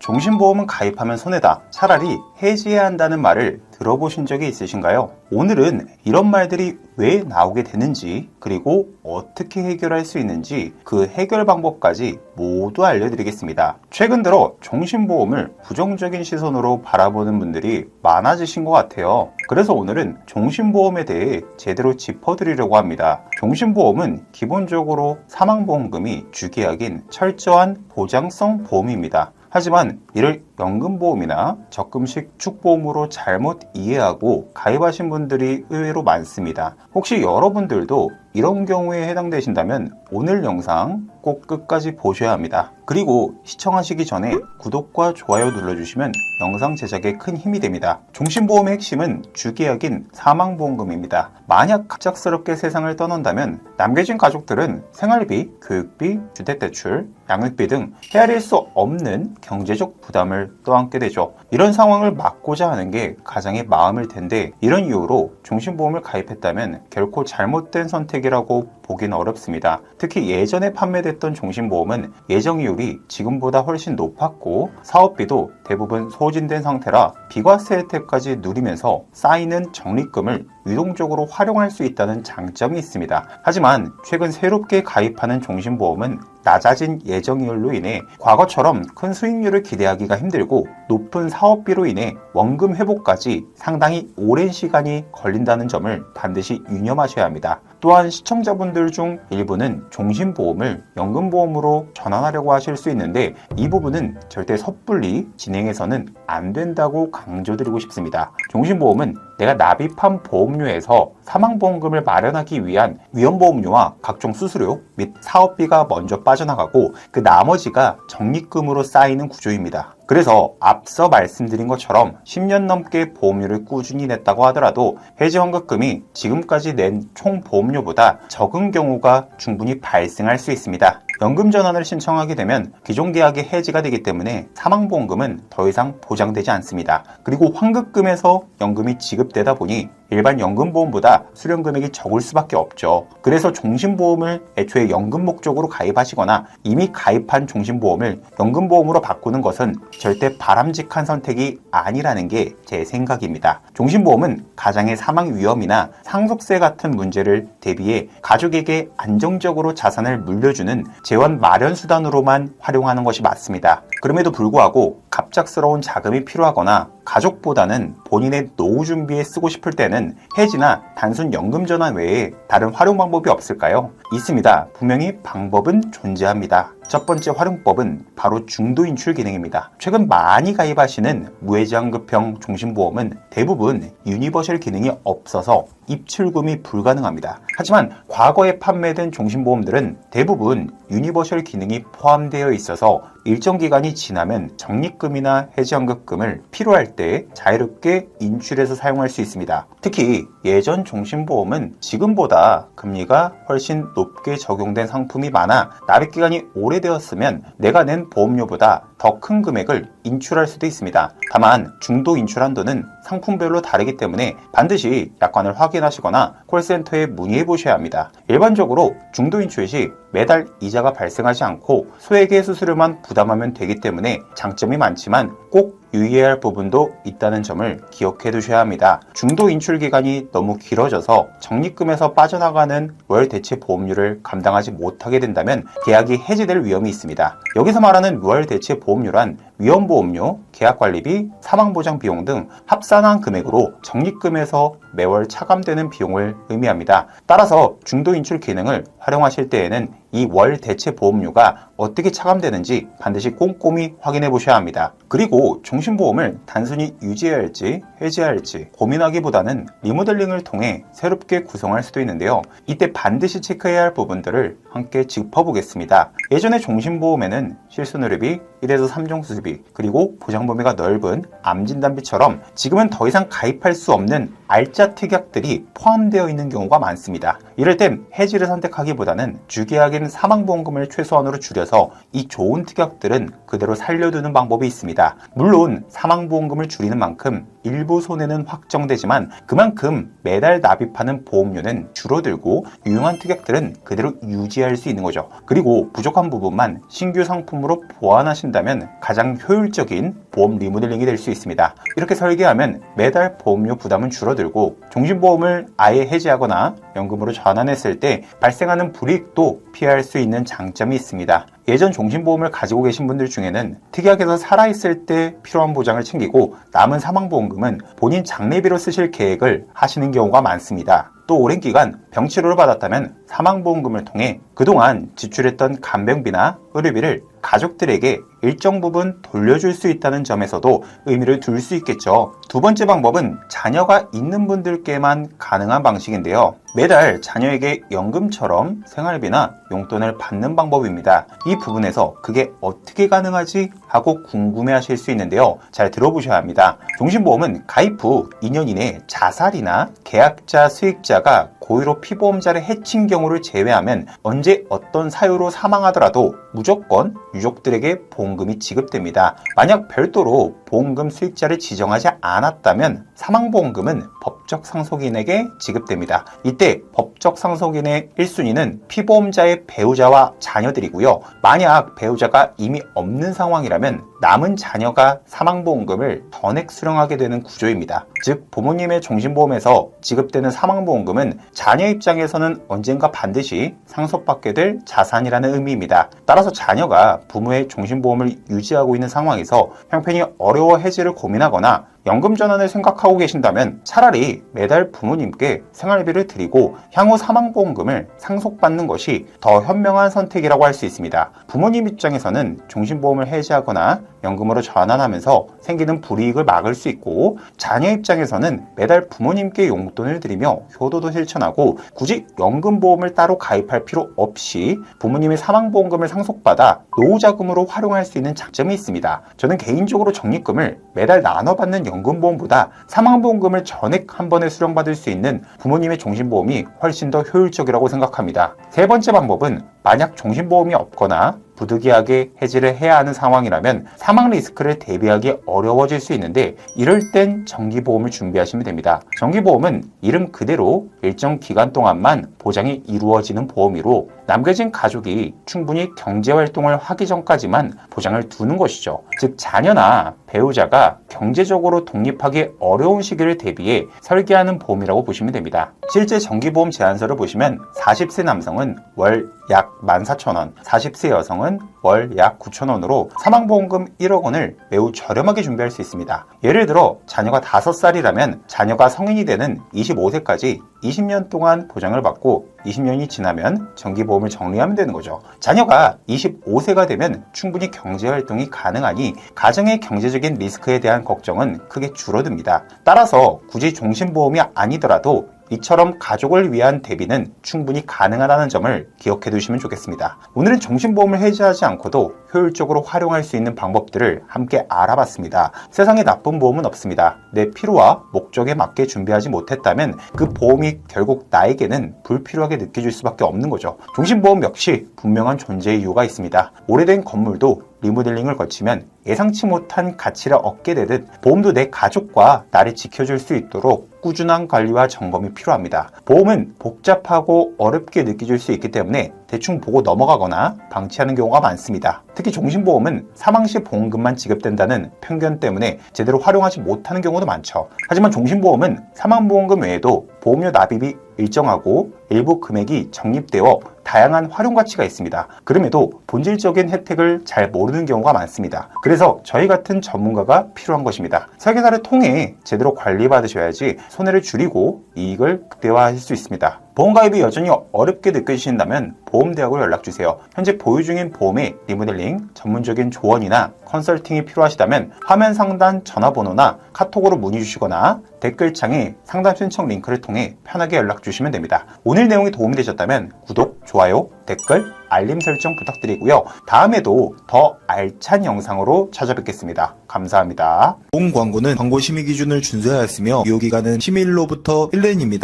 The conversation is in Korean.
종신보험은 가입하면 손해다. 차라리 해지해야 한다는 말을 들어보신 적이 있으신가요? 오늘은 이런 말들이 왜 나오게 되는지, 그리고 어떻게 해결할 수 있는지 그 해결 방법까지 모두 알려드리겠습니다. 최근 들어 종신보험을 부정적인 시선으로 바라보는 분들이 많아지신 것 같아요. 그래서 오늘은 종신보험에 대해 제대로 짚어드리려고 합니다. 종신보험은 기본적으로 사망보험금이 주계약인 철저한 보장성 보험입니다. 하지만 이를 연금보험이나 적금식 축보험으로 잘못 이해하고 가입하신 분들이 의외로 많습니다. 혹시 여러분들도 이런 경우에 해당되신다면 오늘 영상 꼭 끝까지 보셔야 합니다. 그리고 시청하시기 전에 구독과 좋아요 눌러주시면 영상 제작에 큰 힘이 됩니다. 종신보험의 핵심은 주계약인 사망보험금입니다. 만약 갑작스럽게 세상을 떠난다면 남겨진 가족들은 생활비, 교육비, 주택대출, 양육비 등 헤아릴 수 없는 경제적 부담을 떠안게 되죠. 이런 상황을 막고자 하는 게 가장의 마음일 텐데, 이런 이유로 종신보험을 가입했다면 결코 잘못된 선택이라고 보기는 어렵습니다. 특히 예전에 판매됐던 종신보험은 예정이율이 지금보다 훨씬 높았고 사업비도 대부분 소진된 상태라 비과세 혜택까지 누리면서 쌓이는 적립금을 유동적으로 활용할 수 있다는 장점이 있습니다. 하지만 최근 새롭게 가입하는 종신보험은 낮아진 예정이율로 인해 과거처럼 큰 수익률을 기대하기가 힘들고 높은 사업비로 인해 원금 회복까지 상당히 오랜 시간이 걸린다는 점을 반드시 유념하셔야 합니다. 또한 시청자분들 중 일부는 종신보험을 연금보험으로 전환하려고 하실 수 있는데, 이 부분은 절대 섣불리 진행해서는 안 된다고 강조드리고 싶습니다. 종신보험은 내가 납입한 보험료에서 사망보험금을 마련하기 위한 위험보험료와 각종 수수료 및 사업비가 먼저 빠져나가고 그 나머지가 적립금으로 쌓이는 구조입니다. 그래서 앞서 말씀드린 것처럼 10년 넘게 보험료를 꾸준히 냈다고 하더라도 해지환급금이 지금까지 낸 총 보험료보다 적은 경우가 충분히 발생할 수 있습니다. 연금 전환을 신청하게 되면 기존 계약이 해지가 되기 때문에 사망보험금은 더 이상 보장되지 않습니다. 그리고 환급금에서 연금이 지급되다 보니 일반 연금보험보다 수령 금액이 적을 수밖에 없죠. 그래서 종신보험을 애초에 연금 목적으로 가입하시거나 이미 가입한 종신보험을 연금보험으로 바꾸는 것은 절대 바람직한 선택이 아니라는 게 제 생각입니다. 종신보험은 가장의 사망 위험이나 상속세 같은 문제를 대비해 가족에게 안정적으로 자산을 물려주는 재원 마련 수단으로만 활용하는 것이 맞습니다. 그럼에도 불구하고 갑작스러운 자금이 필요하거나 가족보다는 본인의 노후 준비에 쓰고 싶을 때는 해지나 단순 연금 전환 외에 다른 활용 방법이 없을까요? 있습니다. 분명히 방법은 존재합니다. 첫 번째 활용법은 바로 중도 인출 기능입니다. 최근 많이 가입하시는 무해지환급형 종신보험은 대부분 유니버셜 기능이 없어서 입출금이 불가능합니다. 하지만 과거에 판매된 종신보험들은 대부분 유니버셜 기능이 포함되어 있어서 일정 기간이 지나면 적립금이나 해지환급금을 필요할 때 자유롭게 인출해서 사용할 수 있습니다. 특히 예전 종신보험은 지금보다 금리가 훨씬 높게 적용된 상품이 많아 납입기간이 오래되었으면 내가 낸 보험료보다 더 큰 금액을 인출할 수도 있습니다. 다만 중도 인출 한도는 상품별로 다르기 때문에 반드시 약관을 확인하시거나 콜센터에 문의해 보셔야 합니다. 일반적으로 중도 인출 시 매달 이자가 발생하지 않고 소액의 수수료만 부담하면 되기 때문에 장점이 많지만 꼭 유의해야 할 부분도 있다는 점을 기억해 두셔야 합니다. 중도 인출 기간이 너무 길어져서 적립금에서 빠져나가는 월 대체 보험료를 감당하지 못하게 된다면 계약이 해지될 위험이 있습니다. 여기서 말하는 월 대체 보험료란 위험보험료, 계약관리비, 사망보장 비용 등 합산한 금액으로 적립금에서 매월 차감되는 비용을 의미합니다. 따라서 중도 인출 기능을 활용하실 때에는 이 월 대체 보험료가 어떻게 차감되는지 반드시 꼼꼼히 확인해 보셔야 합니다. 그리고 종신보험을 단순히 유지해야 할지 해지해야 할지 고민하기보다는 리모델링을 통해 새롭게 구성할 수도 있는데요. 이때 반드시 체크해야 할 부분들을 함께 짚어보겠습니다. 예전에 종신보험에는 실손의료비, 1에서 3종 수술비, 그리고 보장 범위가 넓은 암진단비처럼 지금은 더 이상 가입할 수 없는 알짜 특약들이 포함되어 있는 경우가 많습니다. 이럴 땐 해지를 선택하기보다는 주계약인 사망보험금을 최소한으로 줄여서 이 좋은 특약들은 그대로 살려두는 방법이 있습니다. 물론 사망보험금을 줄이는 만큼 일부 손해는 확정되지만 그만큼 매달 납입하는 보험료는 줄어들고 유용한 특약들은 그대로 유지할 수 있는 거죠. 그리고 부족한 부분만 신규 상품으로 보완하신다면 가장 효율적인 보험 리모델링이 될 수 있습니다. 이렇게 설계하면 매달 보험료 부담은 줄어들고 종신보험을 아예 해지하거나 연금으로 전환했을 때 발생하는 불이익도 피할 수 있는 장점이 있습니다. 예전 종신보험을 가지고 계신 분들 중에는 특약에서 살아있을 때 필요한 보장을 챙기고 남은 사망보험금은 본인 장례비로 쓰실 계획을 하시는 경우가 많습니다. 또 오랜 기간 병치료를 받았다면 사망보험금을 통해 그동안 지출했던 간병비나 의료비를 가족들에게 일정 부분 돌려줄 수 있다는 점에서도 의미를 둘 수 있겠죠. 두 번째 방법은 자녀가 있는 분들께만 가능한 방식인데요. 매달 자녀에게 연금처럼 생활비나 용돈을 받는 방법입니다. 이 부분에서 그게 어떻게 가능하지? 하고 궁금해하실 수 있는데요. 잘 들어보셔야 합니다. 종신보험은 가입 후 2년 이내 자살이나 계약자, 수익자가 고의로 피보험자를 해친 경우를 제외하면 언제 어떤 사유로 사망하더라도 무조건 유족들에게 보험금이 지급됩니다. 만약 별도로 보험금 수익자를 지정하지 않았다면 사망보험금은 법적 상속인에게 지급됩니다. 이때 법적 상속인의 1순위는 피보험자의 배우자와 자녀들이고요. 만약 배우자가 이미 없는 상황이라면 남은 자녀가 사망보험금을 전액 수령하게 되는 구조입니다. 즉 부모님의 종신보험에서 지급되는 사망보험금은 자녀 입장에서는 언젠가 반드시 상속받게 될 자산이라는 의미입니다. 따라서 자녀가 부모의 종신보험을 유지하고 있는 상황에서 형편이 어려워 해지를 고민하거나 연금 전환을 생각하고 계신다면 차라리 매달 부모님께 생활비를 드리고 향후 사망보험금을 상속받는 것이 더 현명한 선택이라고 할 수 있습니다. 부모님 입장에서는 종신보험을 해지하거나 연금으로 전환하면서 생기는 불이익을 막을 수 있고 자녀 입장에서는 매달 부모님께 용돈을 드리며 효도도 실천하고 굳이 연금보험을 따로 가입할 필요 없이 부모님의 사망보험금을 상속받아 노후자금으로 활용할 수 있는 장점이 있습니다. 저는 개인적으로 적립금을 매달 나눠받는 연금보험보다 사망보험금을 전액 한 번에 수령받을 수 있는 부모님의 종신보험이 훨씬 더 효율적이라고 생각합니다. 세 번째 방법은 만약 종신보험이 없거나 부득이하게 해지를 해야 하는 상황이라면 사망 리스크를 대비하기 어려워질 수 있는데 이럴 땐 정기보험을 준비하시면 됩니다. 정기보험은 이름 그대로 일정 기간 동안만 보장이 이루어지는 보험이로 남겨진 가족이 충분히 경제활동을 하기 전까지만 보장을 두는 것이죠. 즉 자녀나 배우자가 경제적으로 독립하기 어려운 시기를 대비해 설계하는 보험이라고 보시면 됩니다. 실제 정기보험 제한서를 보시면 40세 남성은 월 약 14,000원, 40세 여성은 월 약 9,000원으로 사망보험금 1억 원을 매우 저렴하게 준비할 수 있습니다. 예를 들어 자녀가 5살이라면 자녀가 성인이 되는 25세까지 20년 동안 보장을 받고 20년이 지나면 정기보험을 정리하면 되는 거죠. 자녀가 25세가 되면 충분히 경제활동이 가능하니 가정의 경제적인 리스크에 대한 걱정은 크게 줄어듭니다. 따라서 굳이 종신보험이 아니더라도 이처럼 가족을 위한 대비는 충분히 가능하다는 점을 기억해 두시면 좋겠습니다. 오늘은 종신보험을 해지하지 않고도 효율적으로 활용할 수 있는 방법들을 함께 알아봤습니다. 세상에 나쁜 보험은 없습니다. 내 필요와 목적에 맞게 준비하지 못했다면 그 보험이 결국 나에게는 불필요하게 느껴질 수밖에 없는 거죠. 종신보험 역시 분명한 존재의 이유가 있습니다. 오래된 건물도 리모델링을 거치면 예상치 못한 가치를 얻게 되듯 보험도 내 가족과 나를 지켜줄 수 있도록 꾸준한 관리와 점검이 필요합니다. 보험은 복잡하고 어렵게 느껴질 수 있기 때문에 대충 보고 넘어가거나 방치하는 경우가 많습니다. 특히 종신보험은 사망 시 보험금만 지급된다는 편견 때문에 제대로 활용하지 못하는 경우도 많죠. 하지만 종신보험은 사망보험금 외에도 보험료 납입이 일정하고 일부 금액이 적립되어 다양한 활용 가치가 있습니다. 그럼에도 본질적인 혜택을 잘 모르는 경우가 많습니다. 그래서 저희 같은 전문가가 필요한 것입니다. 설계사를 통해 제대로 관리받으셔야지 손해를 줄이고 이익을 극대화하실 수 있습니다. 보험가입이 여전히 어렵게 느껴지신다면 보험대학으로 연락주세요. 현재 보유 중인 보험의 리모델링, 전문적인 조언이나 컨설팅이 필요하시다면 화면 상단 전화번호나 카톡으로 문의 주시거나 댓글창에 상담 신청 링크를 통해 편하게 연락 주시면 됩니다. 오늘 내용이 도움이 되셨다면 구독, 좋아요, 댓글, 알림 설정 부탁드리고요. 다음에도 더 알찬 영상으로 찾아뵙겠습니다. 감사합니다. 보험 광고는 광고 심의 기준을 준수하였으며 유효기간은 심의일로부터 1년입니다.